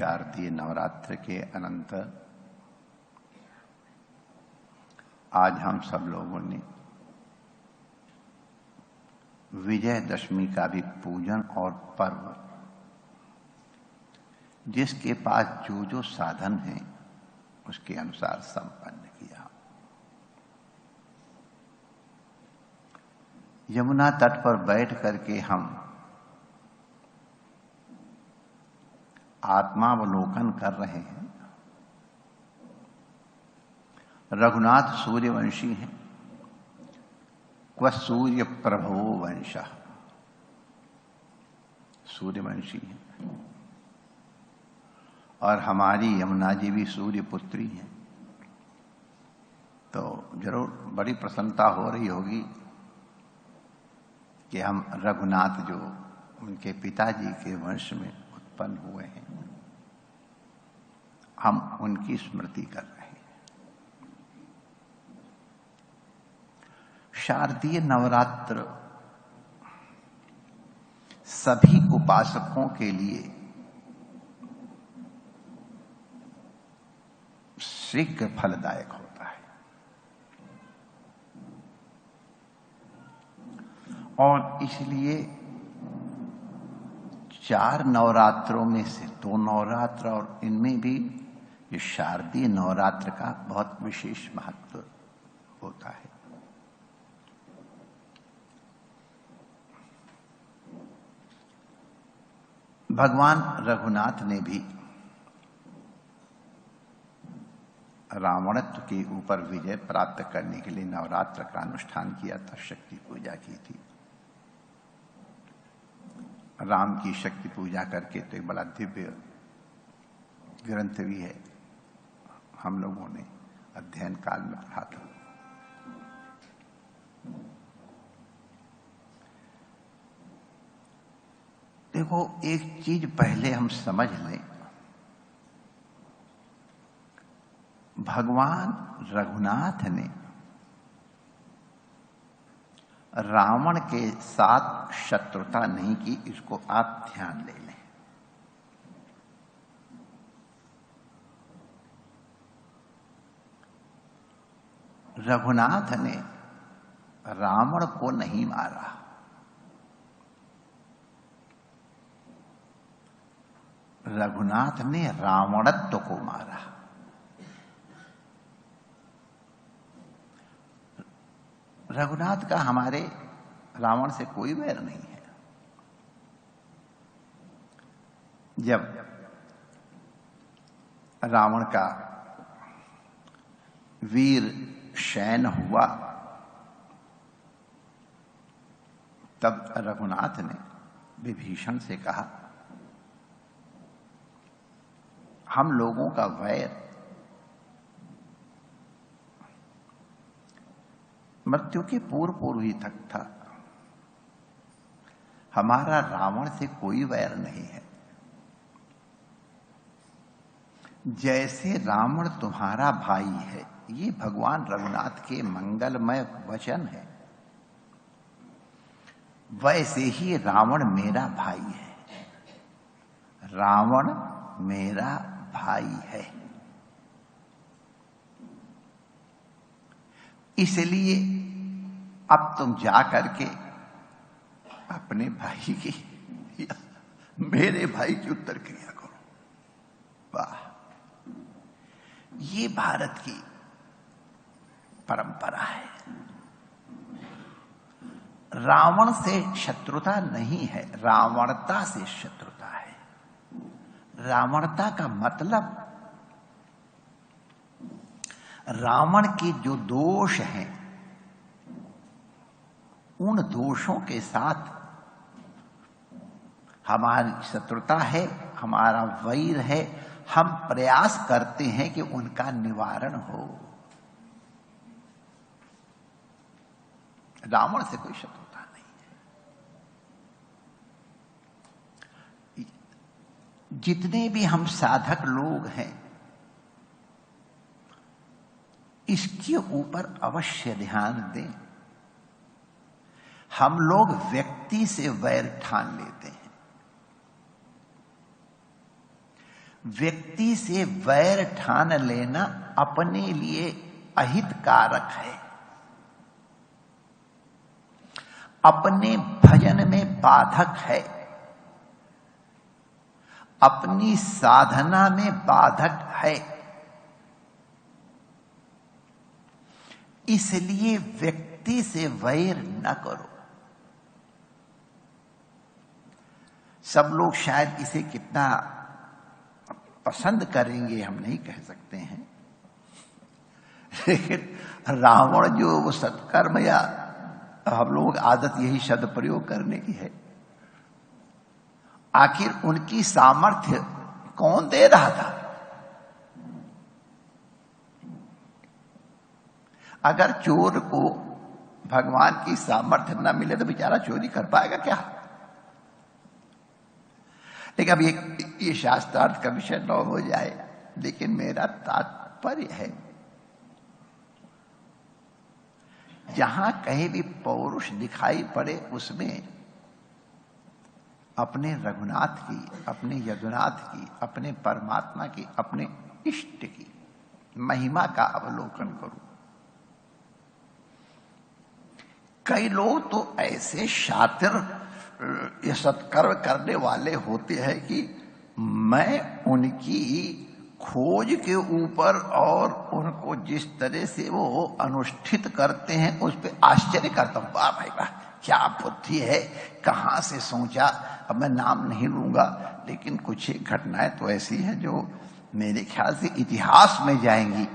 शारदीय नवरात्र के अनंतर आज हम सब लोगों ने विजयदशमी का भी पूजन और पर्व जिसके पास जो जो साधन हैं उसके अनुसार संपन्न किया। यमुना तट पर बैठ करके हम आत्मावलोकन कर रहे हैं। रघुनाथ सूर्यवंशी हैं, क्व सूर्य प्रभो वंशः, सूर्यवंशी हैं और हमारी यमुना जी भी सूर्य पुत्री हैं। तो जरूर बड़ी प्रसन्नता हो रही होगी कि हम रघुनाथ जो उनके पिताजी के वंश में उत्पन्न हुए हैं, हम उनकी स्मृति कर रहे हैं। शारदीय नवरात्र सभी उपासकों के लिए शीघ्र फलदायक होता है और इसलिए 4 नवरात्रों में से 2 नवरात्र और इनमें भी ये शारदीय नवरात्र का बहुत विशेष महत्व होता है। भगवान रघुनाथ ने भी रावणत्व के ऊपर विजय प्राप्त करने के लिए नवरात्र का अनुष्ठान किया था, शक्ति पूजा की थी। राम की शक्ति पूजा करके तो एक बड़ा दिव्य ग्रंथ भी है, हम लोगों ने अध्ययन काल में पढ़ा था। देखो, एक चीज पहले हम समझ लें, भगवान रघुनाथ ने रावण के साथ शत्रुता नहीं की, इसको आप ध्यान ले लें। रघुनाथ ने रावण को नहीं मारा, रघुनाथ ने रावणत्व को मारा। रघुनाथ का हमारे रावण से कोई वैर नहीं है। जब रावण का वीर शयन हुआ तब रघुनाथ ने विभीषण से कहा, हम लोगों का वैर मृत्यु के पूर्व ही तक था, हमारा रावण से कोई वैर नहीं है। जैसे रावण तुम्हारा भाई है, ये भगवान रघुनाथ के मंगलमय वचन है, वैसे ही रावण मेरा भाई है। रावण मेरा भाई है, इसलिए अब तुम जा करके अपने भाई की या मेरे भाई की उत्तर क्रिया करो। वाह, ये भारत की परंपरा है। रावण से शत्रुता नहीं है, रावणता से शत्रुता है। रावणता का मतलब रावण के जो दोष हैं, उन दोषों के साथ हमारी शत्रुता है, हमारा वैर है। हम प्रयास करते हैं कि उनका निवारण हो। रावण से कोई शत्रुता नहीं है। जितने भी हम साधक लोग हैं, इसके ऊपर अवश्य ध्यान दें। हम लोग व्यक्ति से वैर ठान लेते हैं। व्यक्ति से वैर ठान लेना अपने लिए अहितकारक है, अपने भजन में बाधक है, अपनी साधना में बाधक है। इसलिए व्यक्ति से वैर न करो। सब लोग शायद इसे कितना पसंद करेंगे हम नहीं कह सकते हैं, लेकिन रावण जो वो सत्कर्म, या हम लोग आदत यही शब्द प्रयोग करने की है, आखिर उनकी सामर्थ्य कौन दे रहा था? अगर चोर को भगवान की सामर्थ्य न मिले तो बेचारा चोरी कर पाएगा क्या? लेकिन अब ये शास्त्रार्थ का विषय न हो जाए, लेकिन मेरा तात्पर्य है, जहां कहीं भी पौरुष दिखाई पड़े उसमें अपने रघुनाथ की, अपने यदुनाथ की, अपने परमात्मा की, अपने इष्ट की महिमा का अवलोकन करो। कई लोग तो ऐसे शातिर ये सत्कर्म करने वाले होते हैं कि मैं उनकी खोज के ऊपर और उनको जिस तरह से वो अनुष्ठित करते हैं उस पर आश्चर्य करता हूं। वाह भाई वाह, क्या बुद्धि है, कहां से सोचा। अब मैं नाम नहीं लूंगा, लेकिन कुछ एक घटनाएं तो ऐसी हैं जो मेरे ख्याल से इतिहास में जाएंगी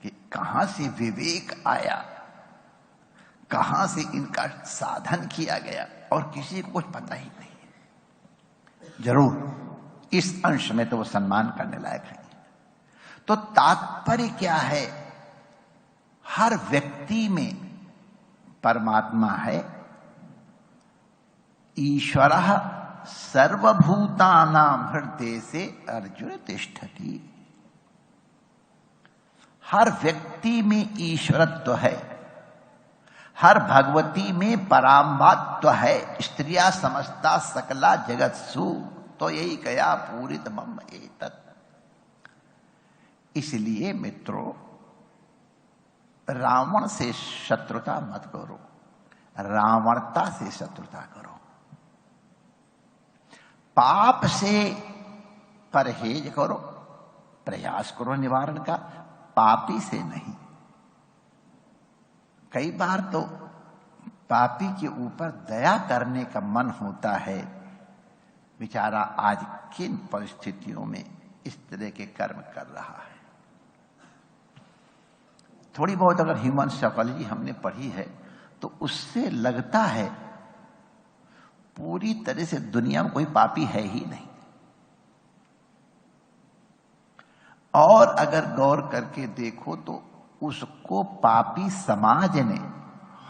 कि कहां से विवेक आया, कहां से इनका साधन किया गया, और किसी को कुछ पता ही नहीं। जरूर इस अंश में तो वो सम्मान करने लायक है। तो तात्पर्य क्या है? हर व्यक्ति में परमात्मा है। ईश्वरः सर्वभूतानां हृदय से अर्जुन तिष्ठति। हर व्यक्ति में ईश्वरत्व है, हर भगवती में पराम्बात्व है। स्त्रिया समस्ता सकला जगत्सु तो यही कया पूरित मम एतत्। इसलिए मित्रों, रावण से शत्रुता मत करो, रावणता से शत्रुता करो। पाप से परहेज करो, प्रयास करो निवारण का, पापी से नहीं। कई बार तो पापी के ऊपर दया करने का मन होता है, बेचारा आज किन परिस्थितियों में इस तरह के कर्म कर रहा है। थोड़ी बहुत अगर ह्यूमन साइकोलॉजी हमने पढ़ी है तो उससे लगता है पूरी तरह से दुनिया में कोई पापी है ही नहीं। और अगर गौर करके देखो तो उसको पापी समाज ने,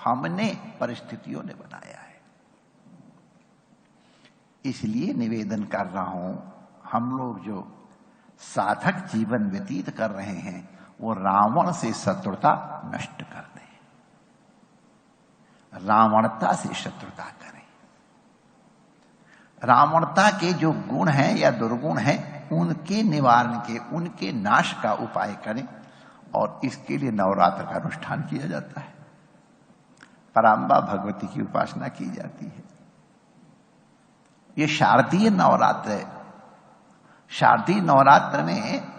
हमने, परिस्थितियों ने बनाया है। इसलिए निवेदन कर रहा हूं, हम लोग जो साधक जीवन व्यतीत कर रहे हैं वो रावण से शत्रुता नष्ट कर दें, रावणता से शत्रुता करें। रावणता के जो गुण हैं या दुर्गुण हैं उनके निवारण के, उनके नाश का उपाय करें। और इसके लिए नवरात्र का अनुष्ठान किया जाता है, पराम्बा भगवती की उपासना की जाती है। ये शारदीय नवरात्र है। शारदीय नवरात्र में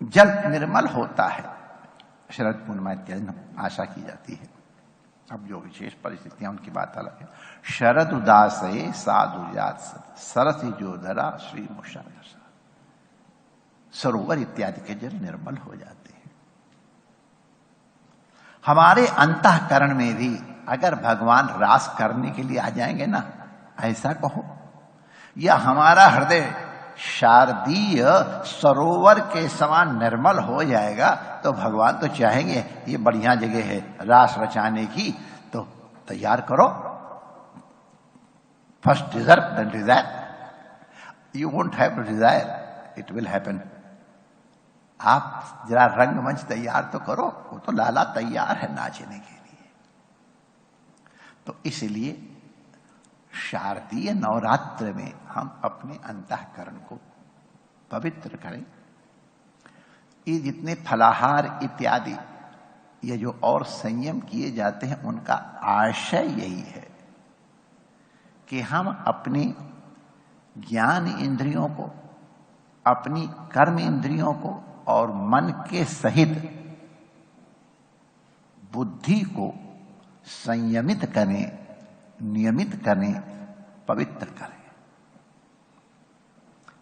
जल निर्मल होता है, शरद पूर्णिमा इत्यादि आशा की जाती है। अब जो विशेष परिस्थितियां उनकी बात अलग है। शरद उदासये साधु जात सरसी जोधरा श्री मुषा, सरोवर इत्यादि के जल निर्मल हो जाते हैं। हमारे अंतःकरण में भी अगर भगवान रास करने के लिए आ जाएंगे ना, ऐसा कहो, या हमारा हृदय शारदीय सरोवर के समान निर्मल हो जाएगा, तो भगवान तो चाहेंगे ये बढ़िया जगह है रास रचाने की, तो तैयार करो। First deserve then desire. You won't have to desire, it will happen. आप जरा रंगमंच तैयार तो करो, वो तो लाला तैयार है नाचने के लिए। तो इसलिए शारदीय नवरात्र में हम अपने अंतःकरण को पवित्र करें। ये जितने फलाहार इत्यादि ये जो और संयम किए जाते हैं, उनका आशय यही है कि हम अपने ज्ञान इंद्रियों को, अपनी कर्म इंद्रियों को और मन के सहित बुद्धि को संयमित करें, नियमित करें, पवित्र करें।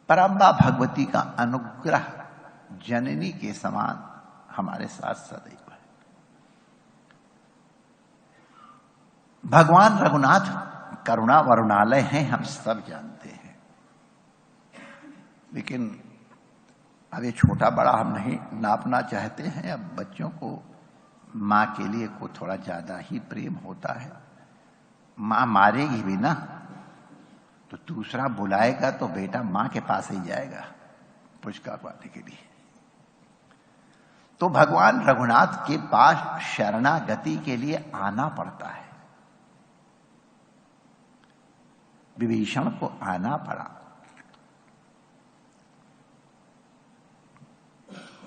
परम्बा भगवती का अनुग्रह जननी के समान हमारे साथ सदैव है। भगवान रघुनाथ करुणा वरुणालय हैं, हम सब जानते हैं। लेकिन अब ये छोटा बड़ा हम नहीं नापना चाहते हैं। अब बच्चों को माँ के लिए को थोड़ा ज्यादा ही प्रेम होता है। माँ मारेगी भी ना तो दूसरा बुलाएगा तो बेटा माँ के पास ही जाएगा पुरस्कार पाने के लिए। तो भगवान रघुनाथ के पास शरणागति के लिए आना पड़ता है। विभीषण को आना पड़ा,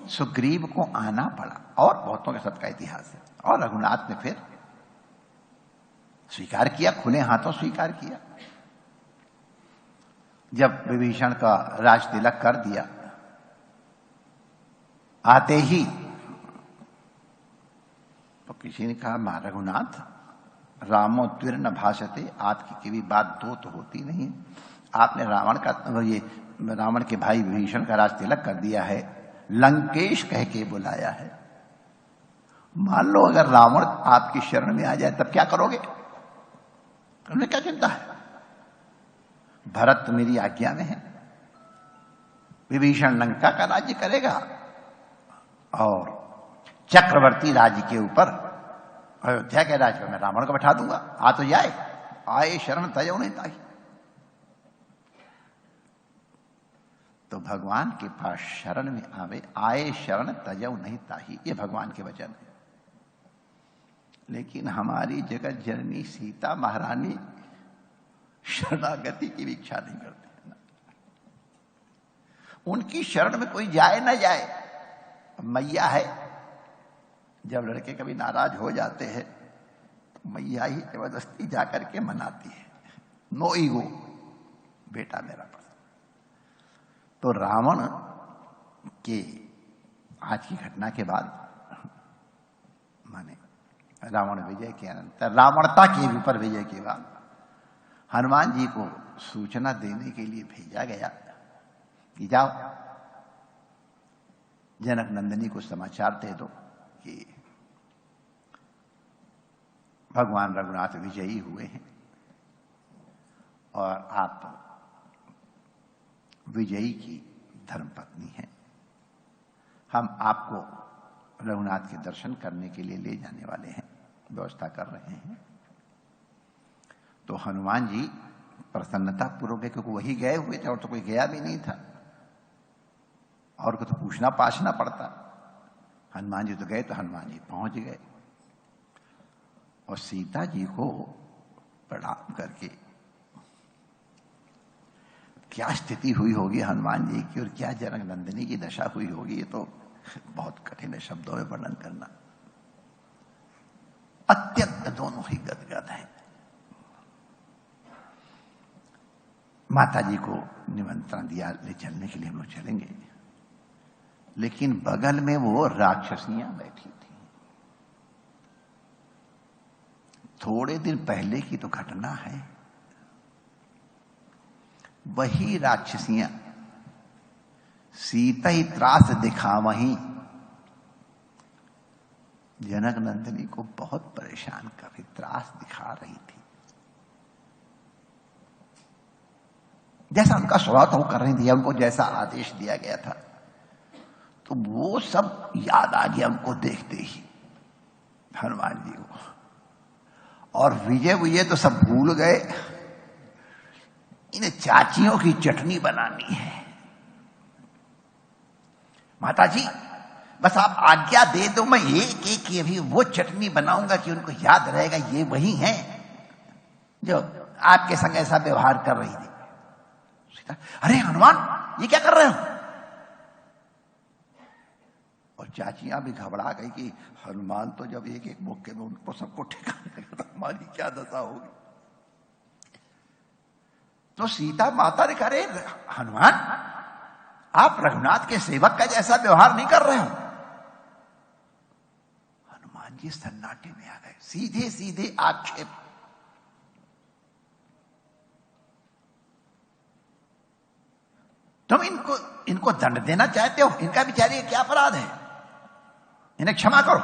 सुग्रीव को आना पड़ा, और बहुतों के सबका इतिहास है। और रघुनाथ ने फिर स्वीकार किया, खुले हाथों स्वीकार किया। जब विभीषण का राज तिलक कर दिया, आते ही तो किसी ने कहा, मां रघुनाथ रामो त्विर्न भाषते, आपकी की बात दो तो होती नहीं। आपने रावण के भाई विभीषण का राज तिलक कर दिया है, लंकेश कह के बुलाया है। मान लो अगर रावण आपकी शरण में आ जाए तब क्या करोगे? उन्हें क्या चिंता है? भरत तो मेरी आज्ञा में है। विभीषण लंका का राज्य करेगा और चक्रवर्ती राज्य के ऊपर अयोध्या के राज्य पर मैं रावण को बैठा दूंगा। आ तो जाए, आए शरण तजो नहीं ताही। तो भगवान के पास शरण में आवे, आए शरण तजो नहीं ताही, ये भगवान के वचन है। लेकिन हमारी जगत जननी सीता महारानी शरणागति की भी इच्छा नहीं करती। उनकी शरण में कोई जाए ना जाए, मैया है। जब लड़के कभी नाराज हो जाते हैं तो मैया ही जबरदस्ती जाकर के मनाती है। नो ईगो, बेटा मेरा पसंद। तो रावण के आज की घटना के बाद, माने रावण विजय के अनंतर, रावणता के ऊपर विजय के बाद हनुमान जी को सूचना देने के लिए भेजा गया कि जाओ जनक नंदिनी को समाचार दे दो कि भगवान रघुनाथ विजयी हुए हैं और आप विजयी की धर्मपत्नी हैं। हम आपको रघुनाथ के दर्शन करने के लिए ले जाने वाले हैं, व्यवस्था कर रहे हैं। तो हनुमान जी प्रसन्नता पूर्वक, क्योंकि वही गए हुए थे और तो कोई गया भी नहीं था और को तो पूछना पाछना पड़ता। हनुमान जी तो गए, तो हनुमान जी पहुंच गए और सीता जी को प्रणाम करके क्या स्थिति हुई होगी हनुमान जी की और क्या जनक नंदिनी की दशा हुई होगी, ये तो बहुत कठिन है शब्दों में वर्णन करना। अत्यंत दोनों ही गदगद हैं। माता जी को निमंत्रण दिया, ले चलने के लिए हम लोग चलेंगे, लेकिन बगल में वो राक्षसियां बैठी थी। थोड़े दिन पहले की तो घटना है। वही राक्षसियां सीता ही त्रास दिखावहीं जनक नंदिनी को बहुत परेशान कर रही, त्रास दिखा रही थी। जैसा उनका स्वभाव था वो कर रही थी, उनको जैसा आदेश दिया गया था। तो वो सब याद आ गया उनको देखते ही हनुमान जी को, और विजय तो सब भूल गए। इन्हें चाचियों की चटनी बनानी है। माता जी बस आप आज्ञा दे दो, मैं एक एक अभी वो चटनी बनाऊंगा कि उनको याद रहेगा ये वही हैं जो आपके संग ऐसा व्यवहार कर रही थी। सीता, अरे हनुमान ये क्या कर रहे हो? और चाचियां भी घबरा गई कि हनुमान तो जब एक एक मौके में उनको सबको ठिकाने लगा तो हमारी क्या दशा होगी। तो सीता माता ने कहा, अरे हनुमान आप रघुनाथ के सेवक का जैसा व्यवहार नहीं कर रहे हो। हनुमान जी सन्नाटे में आ गए, सीधे सीधे आक्षेप। तुम इनको दंड देना चाहते हो? इनका बेचारी क्या अपराध है? इन्हें क्षमा करो।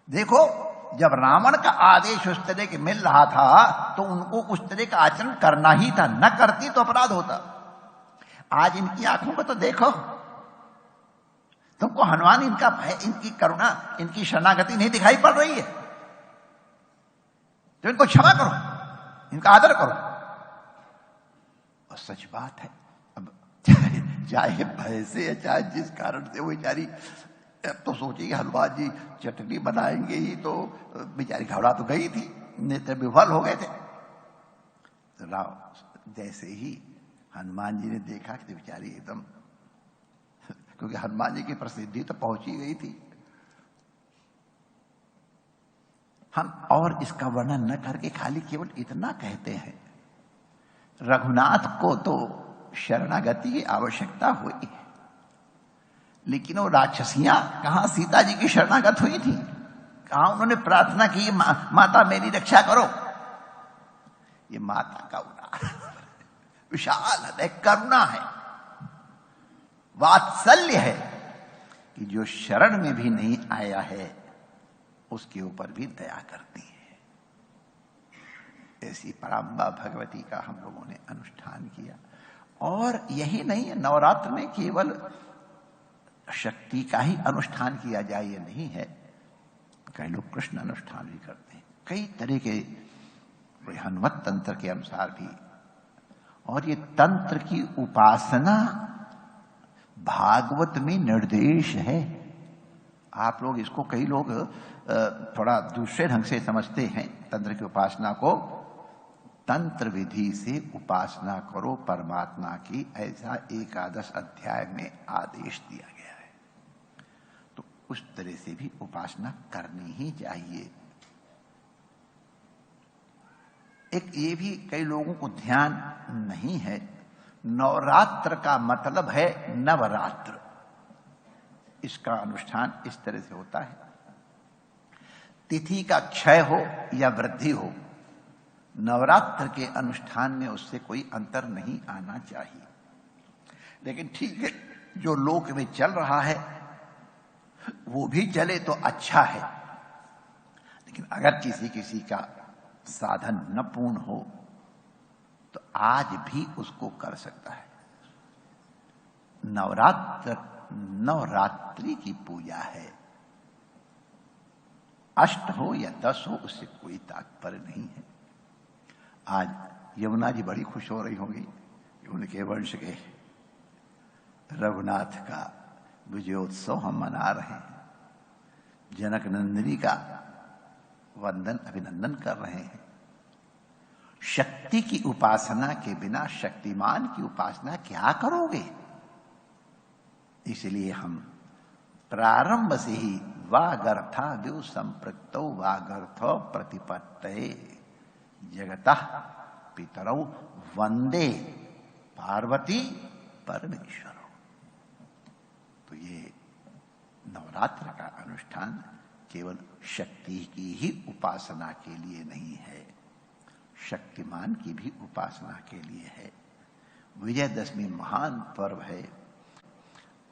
देखो जब रावण का आदेश उस तरह के मिल रहा था तो उनको उस तरह का आचरण करना ही था, न करती तो अपराध होता। आज इनकी आंखों को तो देखो, तुमको हनुमान इनका भय, इनकी करुणा, इनकी शरणागति नहीं दिखाई पड़ रही है? तो इनको क्षमा करो, इनका आदर करो। और सच बात है, अब चाहे भय से या चाहे जिस कारण से वो बेचारी तो सोची हनुमान जी चटनी बनाएंगे ही, तो बेचारी घबरा तो गई थी, नेत्र विफल हो गए थे। तो राव जैसे ही हनुमान जी ने देखा कि बेचारी एकदम, क्योंकि हनुमान जी की प्रसिद्धि तो पहुंची गई थी। हम और इसका वर्णन न करके खाली केवल इतना कहते हैं, रघुनाथ को तो शरणागति की आवश्यकता हुई, लेकिन वो राक्षसियां कहां सीता जी की शरणागत हुई थी? कहां उन्होंने प्रार्थना की, माता मेरी रक्षा करो? ये माता का उदाहरण विशाल है, करुणा है, वात्सल्य है कि जो शरण में भी नहीं आया है उसके ऊपर भी दया करती है। ऐसी पराम्बा भगवती का हम लोगों ने अनुष्ठान किया। और यही नहीं, नवरात्र में केवल शक्ति का ही अनुष्ठान किया जाए ये नहीं है, कई लोग कृष्ण अनुष्ठान भी करते हैं, कई तरह के हनुमत तंत्र के अनुसार भी। और ये तंत्र की उपासना भागवत में निर्देश है। आप लोग इसको, कई लोग थोड़ा दूसरे ढंग से समझते हैं तंत्र की उपासना को। तंत्र विधि से उपासना करो परमात्मा की, ऐसा एकादश अध्याय में आदेश दिया गया है। तो उस तरह से भी उपासना करनी ही चाहिए। एक ये भी कई लोगों को ध्यान नहीं है, नवरात्र का मतलब है नवरात्र। इसका अनुष्ठान इस तरह से होता है, तिथि का क्षय हो या वृद्धि हो, नवरात्र के अनुष्ठान में उससे कोई अंतर नहीं आना चाहिए। लेकिन ठीक है, जो लोक में चल रहा है वो भी चले तो अच्छा है, लेकिन अगर किसी किसी का साधन न पूर्ण हो तो आज भी उसको कर सकता है। नवरात्रि की पूजा है, अष्ट हो या 10 हो उससे कोई तात्पर्य नहीं है। आज यमुना जी बड़ी खुश हो रही होंगी, उनके वंश के रघुनाथ का विजयोत्सव हम मना रहे हैं, जनक नंदिनी का वंदन अभिनंदन कर रहे हैं। शक्ति की उपासना के बिना शक्तिमान की उपासना क्या करोगे? इसलिए हम प्रारंभ से ही वागर्था द्यु संपृक्तौ वागर्थो प्रतिपत्तये जगतः पितरौ वंदे पार्वती परमेश्वरौ। तो ये नवरात्र का अनुष्ठान केवल शक्ति की ही उपासना के लिए नहीं है, शक्तिमान की भी उपासना के लिए है। विजयदशमी महान पर्व है।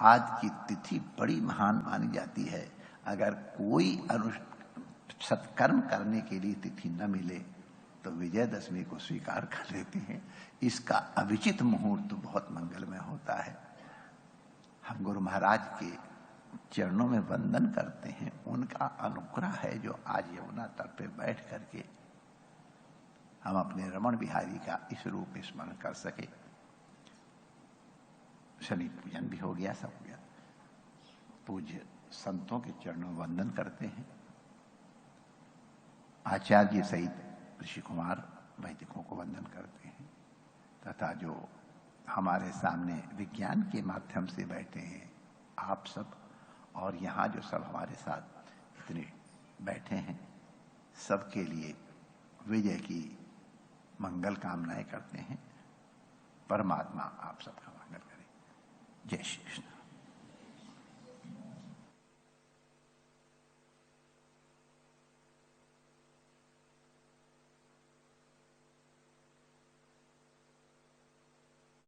आज की तिथि बड़ी महान मानी जाती है। अगर कोई सत्कर्म करने के लिए तिथि न मिले तो विजयदशमी को स्वीकार कर लेते हैं। इसका अभिचित मुहूर्त बहुत मंगलमय होता है। हम गुरु महाराज के चरणों में वंदन करते हैं, उनका अनुग्रह है जो आज यमुना तट पे बैठ करके हम अपने रमण बिहारी का इस रूप में स्मरण कर सके। शनि पूजन भी हो गया, सब हो गया। पूज्य संतों के चरणों में वंदन करते हैं। आचार्य सहित ऋषि कुमार वैदिकों को वंदन करते हैं तथा जो हमारे सामने विज्ञान के माध्यम से बैठे हैं आप सब, और यहाँ जो सब हमारे साथ इतने बैठे हैं, सबके लिए विजय की मंगल कामनाएं करते हैं। परमात्मा आप सबका मंगल करे। जय श्री कृष्ण।